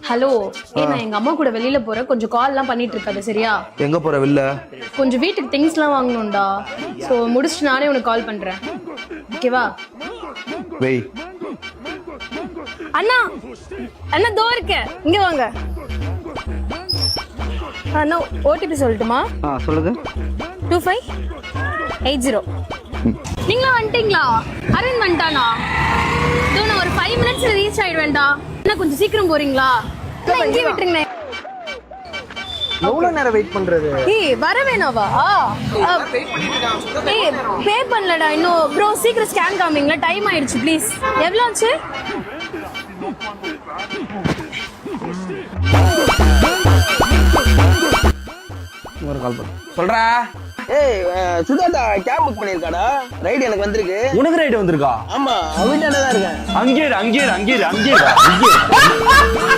Hello நான் எங்க அம்மா கூட வெளியில போறேன், கொஞ்சம் கால் எல்லாம் பண்ணிட்டு இருக்காது சரியா? எங்க போற வெளில? கொஞ்சம் வீட்டுக்கு திங்ஸ் எல்லாம் வாங்கணும்டா. சோ முடிச்சுட்டு நானே உனக்கு கால் பண்றேன், ஓகேவா? வெய். அண்ணா அண்ணா தோ இருக்க, இங்க வாங்க. அண்ணா ஓடிபி சொல்லட்டுமா? சொல்லுங்க. 2580. நீங்களா வந்துட்டீங்களா? அரவிந்த் வந்துட்டானா? இதோ நான் ஒரு 5 மினிட்ஸ்ல ரீச் ஆயிடுவேன்டா. அண்ணா கொஞ்சம் சீக்கிரம் போறீங்களா? இங்கே விட்டுருங்க. எவ்வளவு நேரம் வெயிட் பண்றது? ஏய் வர வேணாவா? ஏய் பே பண்ணலடா இன்னும். ப்ரோ சீக்கிரம் ஸ்கேன் காமிங்களா, டைம் ஆயிடுச்சு ப்ளீஸ். எவ்வளவு ஆச்சு? ஒரு கால் பண்ணு. சொல்றா. ஏய் சுஜாதா கேப் புக் பண்ணிருக்காடா. ரைட் எனக்கு வந்திருக்கு. உனக்கு ரைட் வந்திருக்கா? ஆமா, அவன்கிட்ட தான் இருக்கேன். அங்கேயே